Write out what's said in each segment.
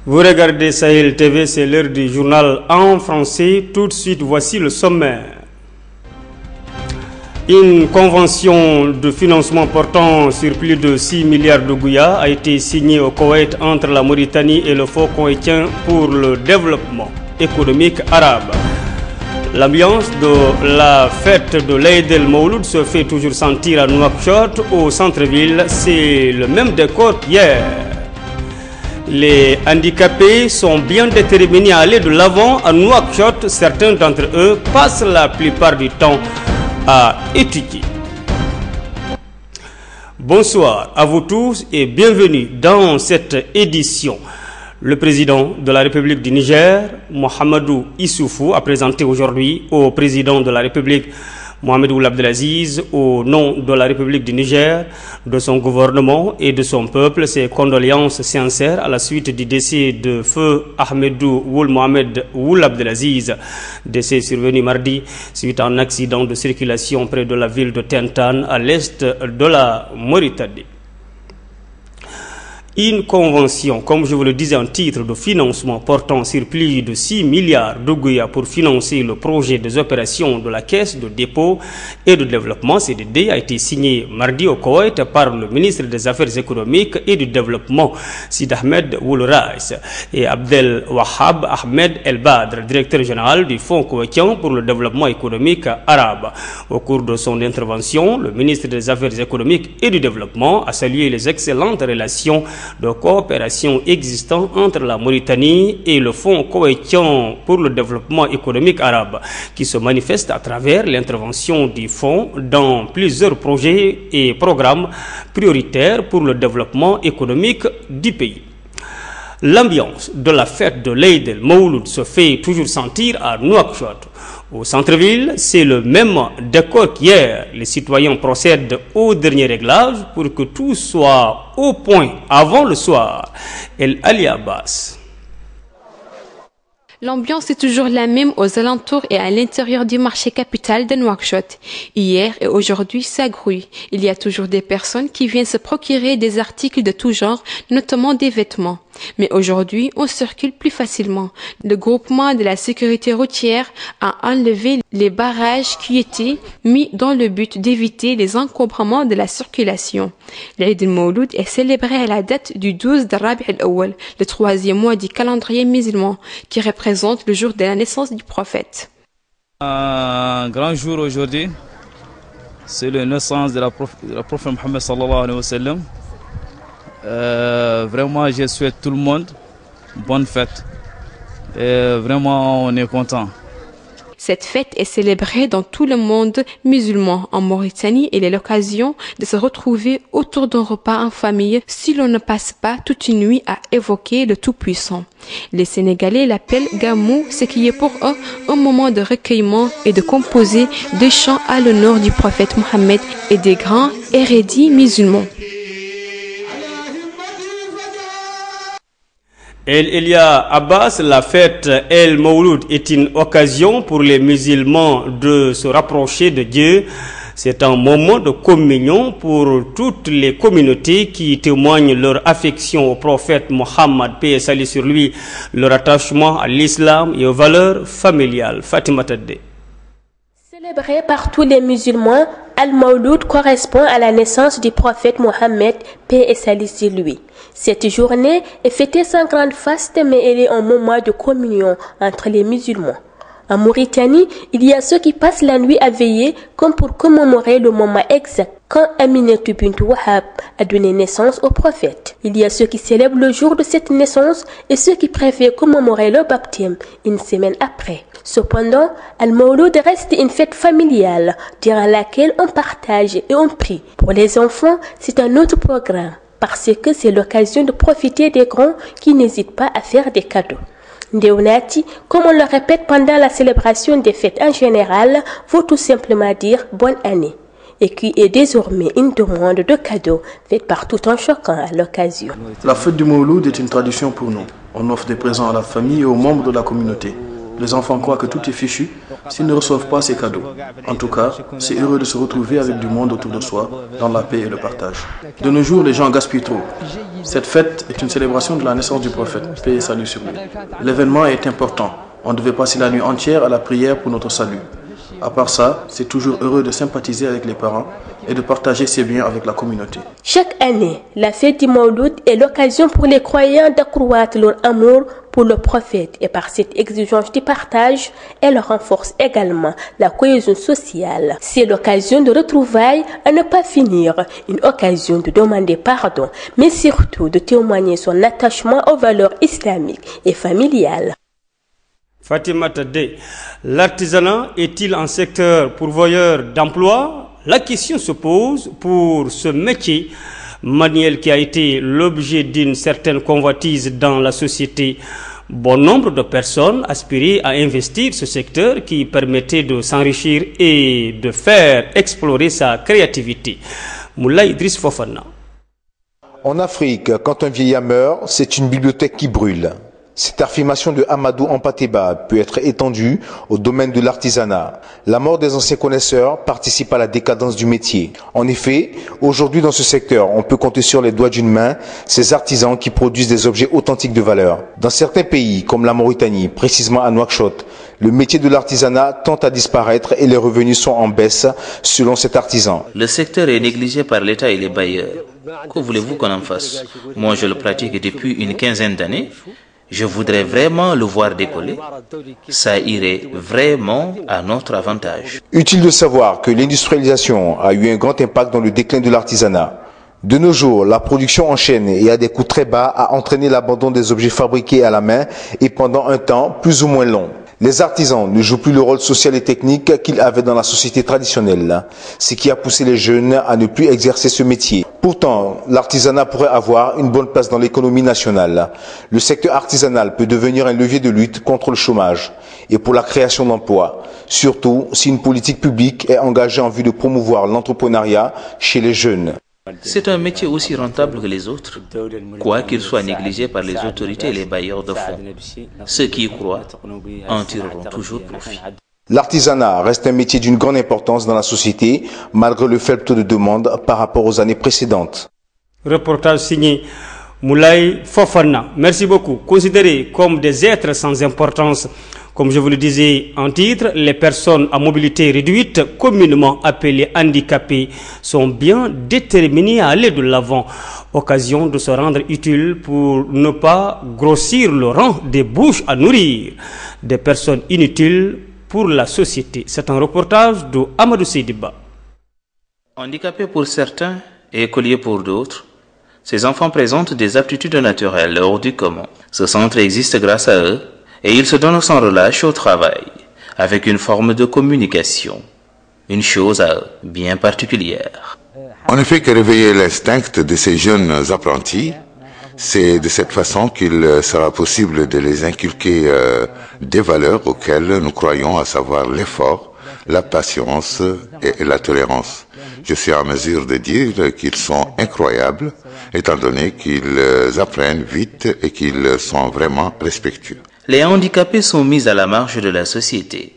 Vous regardez Sahel TV, c'est l'heure du journal en français. Tout de suite, voici le sommaire. Une convention de financement portant sur plus de 6 milliards de gouillas a été signée au Koweït entre la Mauritanie et le Fonds koweïtien pour le développement économique arabe. L'ambiance de la fête de l'Aïd el-Mawloud se fait toujours sentir à Nouakchott, au centre-ville. C'est le même décor qu'hier. Les handicapés sont bien déterminés à aller de l'avant à Nouakchott. Certains d'entre eux passent la plupart du temps à étudier. Bonsoir à vous tous et bienvenue dans cette édition. Le président de la République du Niger, Mahamadou Issoufou, a présenté aujourd'hui au président de la République, Mohamed Ould Abdelaziz, au nom de la République du Niger, de son gouvernement et de son peuple, ses condoléances sincères à la suite du décès de feu Ahmedou Ould Mohamed Ould Abdelaziz, décès survenu mardi suite à un accident de circulation près de la ville de Tintan à l'est de la Mauritanie. Une convention, comme je vous le disais, en titre de financement portant sur plus de 6 milliards de gouillas pour financer le projet des opérations de la Caisse de dépôt et de développement CDD a été signée mardi au Koweït par le ministre des Affaires économiques et du Développement, Sid Ahmed Ould Rais, et Abdel Wahab Ahmed El Badr, directeur général du Fonds koweïtien pour le développement économique arabe. Au cours de son intervention, le ministre des Affaires économiques et du Développement a salué les excellentes relations de coopération existant entre la Mauritanie et le Fonds koweïtien pour le développement économique arabe, qui se manifeste à travers l'intervention du Fonds dans plusieurs projets et programmes prioritaires pour le développement économique du pays. L'ambiance de la fête de l'Aïd el-Mawloud se fait toujours sentir à Nouakchott. Au centre-ville, c'est le même décor qu'hier. Les citoyens procèdent au dernier réglage pour que tout soit au point avant le soir. El Ali Abbas. L'ambiance est toujours la même aux alentours et à l'intérieur du marché capital de Nouakchott. Hier et aujourd'hui, ça grouille. Il y a toujours des personnes qui viennent se procurer des articles de tout genre, notamment des vêtements. Mais aujourd'hui, on circule plus facilement. Le groupement de la sécurité routière a enlevé les barrages qui étaient mis dans le but d'éviter les encombrements de la circulation. L'Aïd el-Mawloud est célébré à la date du 12 de Rabi' al-Awwal, le 3e mois du calendrier musulman, qui représente le jour de la naissance du prophète. Un grand jour aujourd'hui, c'est la naissance de la prophète Mohammed sallallahu alayhi wa sallam. Vraiment, je souhaite tout le monde bonne fête. Vraiment, on est content. Cette fête est célébrée dans tout le monde musulman. En Mauritanie, elle est l'occasion de se retrouver autour d'un repas en famille si l'on ne passe pas toute une nuit à évoquer le Tout-Puissant. Les Sénégalais l'appellent Gamou, ce qui est pour eux un moment de recueillement et de composer des chants à l'honneur du prophète Mohammed et des grands érudits musulmans. El Elia Abbas, la fête El-Mawloud est une occasion pour les musulmans de se rapprocher de Dieu. C'est un moment de communion pour toutes les communautés qui témoignent leur affection au prophète Mohammed, paix et salut sur lui, leur attachement à l'islam et aux valeurs familiales. Fatima Tadde. Célébré par tous les musulmans, Al-Mawloud correspond à la naissance du prophète Mohammed, paix et salut sur lui. Cette journée est fêtée sans grande faste, mais elle est un moment de communion entre les musulmans. En Mauritanie, il y a ceux qui passent la nuit à veiller comme pour commémorer le moment exact quand Aminatou bint Wahab a donné naissance au prophète. Il y a ceux qui célèbrent le jour de cette naissance et ceux qui préfèrent commémorer le baptême une semaine après. Cependant, Al-Mawloud reste une fête familiale durant laquelle on partage et on prie. Pour les enfants, c'est un autre programme parce que c'est l'occasion de profiter des grands qui n'hésitent pas à faire des cadeaux. Ndeonati, comme on le répète pendant la célébration des fêtes en général, veut tout simplement dire bonne année, et qui est désormais une demande de cadeaux faite par tout un chacun à l'occasion. La fête du Mawloud est une tradition pour nous. On offre des présents à la famille et aux membres de la communauté. Les enfants croient que tout est fichu s'ils ne reçoivent pas ces cadeaux. En tout cas, c'est heureux de se retrouver avec du monde autour de soi, dans la paix et le partage. De nos jours, les gens gaspillent trop. Cette fête est une célébration de la naissance du prophète, paix et salut sur lui. L'événement est important. On devait passer la nuit entière à la prière pour notre salut. À part ça, c'est toujours heureux de sympathiser avec les parents et de partager ses biens avec la communauté. Chaque année, la fête du Mawlud est l'occasion pour les croyants d'accroître leur amour pour le prophète et par cette exigence du partage, elle renforce également la cohésion sociale. C'est l'occasion de retrouvailles à ne pas finir, une occasion de demander pardon, mais surtout de témoigner son attachement aux valeurs islamiques et familiales. Fatima Tadé, l'artisanat est-il un secteur pourvoyeur d'emploi? La question se pose pour ce métier manuel qui a été l'objet d'une certaine convoitise dans la société. Bon nombre de personnes aspiraient à investir ce secteur qui permettait de s'enrichir et de faire explorer sa créativité. Moulay Idriss Fofana. En Afrique, quand un vieillard meurt, c'est une bibliothèque qui brûle. Cette affirmation de Amadou Ampateba peut être étendue au domaine de l'artisanat. La mort des anciens connaisseurs participe à la décadence du métier. En effet, aujourd'hui dans ce secteur, on peut compter sur les doigts d'une main ces artisans qui produisent des objets authentiques de valeur. Dans certains pays, comme la Mauritanie, précisément à Nouakchott, le métier de l'artisanat tend à disparaître et les revenus sont en baisse selon cet artisan. Le secteur est négligé par l'État et les bailleurs. Que voulez-vous qu'on en fasse? Moi, je le pratique depuis une quinzaine d'années. Je voudrais vraiment le voir décoller. Ça irait vraiment à notre avantage. Utile de savoir que l'industrialisation a eu un grand impact dans le déclin de l'artisanat. De nos jours, la production en chaîne et à des coûts très bas a entraîné l'abandon des objets fabriqués à la main et pendant un temps plus ou moins long. Les artisans ne jouent plus le rôle social et technique qu'ils avaient dans la société traditionnelle, ce qui a poussé les jeunes à ne plus exercer ce métier. Pourtant, l'artisanat pourrait avoir une bonne place dans l'économie nationale. Le secteur artisanal peut devenir un levier de lutte contre le chômage et pour la création d'emplois, surtout si une politique publique est engagée en vue de promouvoir l'entrepreneuriat chez les jeunes. C'est un métier aussi rentable que les autres, quoi qu'il soit négligé par les autorités et les bailleurs de fonds. Ceux qui y croient en tireront toujours profit. L'artisanat reste un métier d'une grande importance dans la société, malgré le faible taux de demande par rapport aux années précédentes. Reportage signé Moulay Fofana. Merci beaucoup. Considérés comme des êtres sans importance, comme je vous le disais en titre, les personnes à mobilité réduite, communément appelées handicapées, sont bien déterminées à aller de l'avant. Occasion de se rendre utile pour ne pas grossir le rang des bouches à nourrir. Des personnes inutiles pour la société. C'est un reportage de Amadou Seydiba. Handicapés pour certains et écoliers pour d'autres, ces enfants présentent des aptitudes naturelles hors du commun. Ce centre existe grâce à eux et ils se donnent sans relâche au travail, avec une forme de communication, une chose à eux bien particulière. On ne fait que réveiller l'instinct de ces jeunes apprentis. C'est de cette façon qu'il sera possible de les inculquer des valeurs auxquelles nous croyons, à savoir l'effort, la patience et la tolérance. Je suis en mesure de dire qu'ils sont incroyables, étant donné qu'ils apprennent vite et qu'ils sont vraiment respectueux. Les handicapés sont mis à la marge de la société.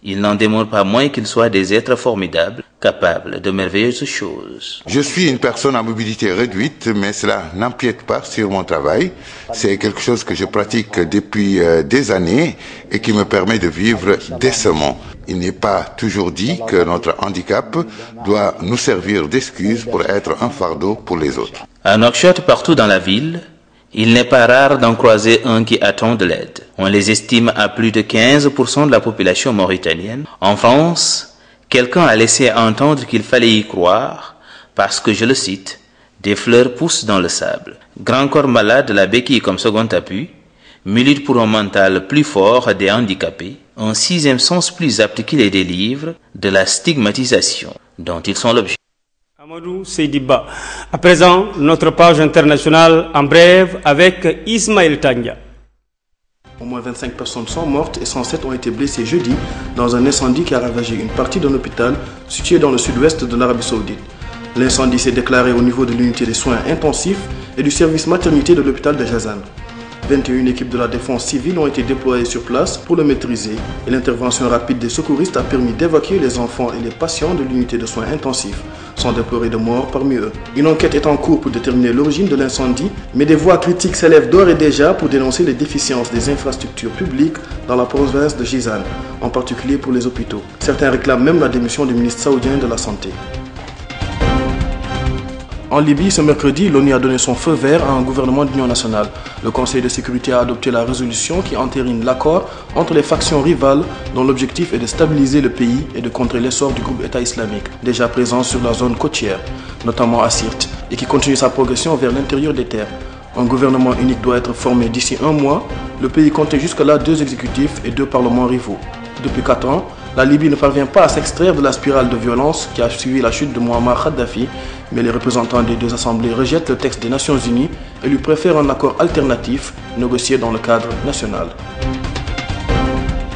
Ils n'en démontrent pas moins qu'ils soient des êtres formidables, capables de merveilleuses choses. Je suis une personne à mobilité réduite, mais cela n'empiète pas sur mon travail. C'est quelque chose que je pratique depuis des années et qui me permet de vivre décemment. Il n'est pas toujours dit que notre handicap doit nous servir d'excuse pour être un fardeau pour les autres. À Nouakchott, partout dans la ville, il n'est pas rare d'en croiser un qui attend de l'aide. On les estime à plus de 15% de la population mauritanienne. En France, quelqu'un a laissé entendre qu'il fallait y croire parce que, je le cite, des fleurs poussent dans le sable. Grand corps malade, la béquille comme second appui, milite pour un mental plus fort des handicapés, un sixième sens plus apte qui les délivre de la stigmatisation dont ils sont l'objet. Amadou Seydiba. À présent, notre page internationale en bref avec Ismaël Tanga. Au moins 25 personnes sont mortes et 107 ont été blessées jeudi dans un incendie qui a ravagé une partie d'un hôpital situé dans le sud-ouest de l'Arabie Saoudite. L'incendie s'est déclaré au niveau de l'unité des soins intensifs et du service maternité de l'hôpital de Jazan. 21 équipes de la défense civile ont été déployées sur place pour le maîtriser et l'intervention rapide des secouristes a permis d'évacuer les enfants et les patients de l'unité de soins intensifs, sans déplorer de morts parmi eux. Une enquête est en cours pour déterminer l'origine de l'incendie, mais des voix critiques s'élèvent d'ores et déjà pour dénoncer les déficiences des infrastructures publiques dans la province de Jizan, en particulier pour les hôpitaux. Certains réclament même la démission du ministre saoudien de la Santé. En Libye, ce mercredi, l'ONU a donné son feu vert à un gouvernement d'union nationale. Le Conseil de sécurité a adopté la résolution qui entérine l'accord entre les factions rivales dont l'objectif est de stabiliser le pays et de contrer l'essor du groupe État islamique, déjà présent sur la zone côtière, notamment à Sirte, et qui continue sa progression vers l'intérieur des terres. Un gouvernement unique doit être formé d'ici un mois. Le pays comptait jusque-là 2 exécutifs et 2 parlements rivaux. Depuis 4 ans, la Libye ne parvient pas à s'extraire de la spirale de violence qui a suivi la chute de Muammar Kadhafi, mais les représentants des 2 assemblées rejettent le texte des Nations Unies et lui préfèrent un accord alternatif négocié dans le cadre national.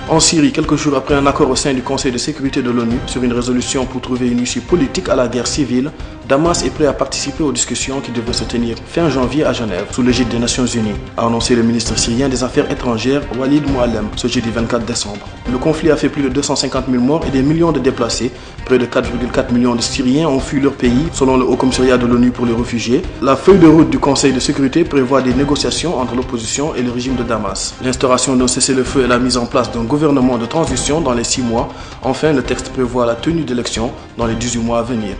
En Syrie, quelques jours après un accord au sein du Conseil de sécurité de l'ONU sur une résolution pour trouver une issue politique à la guerre civile, Damas est prêt à participer aux discussions qui devaient se tenir fin janvier à Genève, sous l'égide des Nations Unies, a annoncé le ministre syrien des Affaires étrangères Walid Muallem ce jeudi 24 décembre. Le conflit a fait plus de 250 000 morts et des millions de déplacés. Près de 4,4 millions de Syriens ont fui leur pays, selon le Haut Commissariat de l'ONU pour les réfugiés. La feuille de route du Conseil de sécurité prévoit des négociations entre l'opposition et le régime de Damas. L'instauration d'un cessez-le-feu et la mise en place d'un gouvernement de transition dans les 6 mois. Enfin, le texte prévoit la tenue d'élections dans les 18 mois à venir.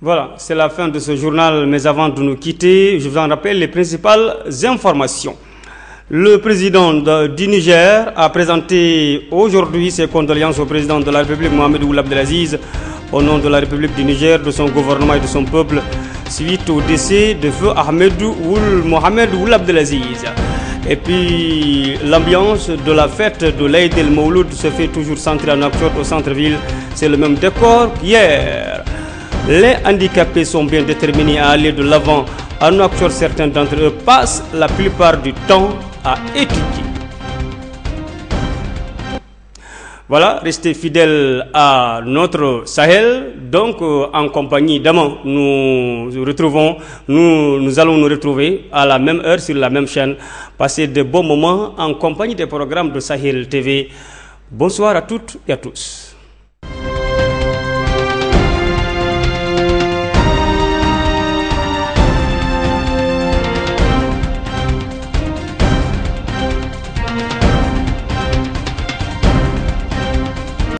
Voilà, c'est la fin de ce journal, mais avant de nous quitter, je vous en rappelle les principales informations. Le président du Niger a présenté aujourd'hui ses condoléances au président de la République, Mohamed Ould Abdelaziz, au nom de la République du Niger, de son gouvernement et de son peuple, suite au décès de feu Mohamed Ould Abdelaziz. Et puis, l'ambiance de la fête de l'Aïd el-Mouloud se fait toujours centrée à Nouakchott, au centre-ville. C'est le même décor qu'hier. Les handicapés sont bien déterminés à aller de l'avant. À Nouakchott, certains d'entre eux passent la plupart du temps à étudier. Voilà, restez fidèles à notre Sahel. Donc, en compagnie d'Aman, nous allons nous retrouver à la même heure sur la même chaîne. Passer de bons moments en compagnie des programmes de Sahel TV. Bonsoir à toutes et à tous.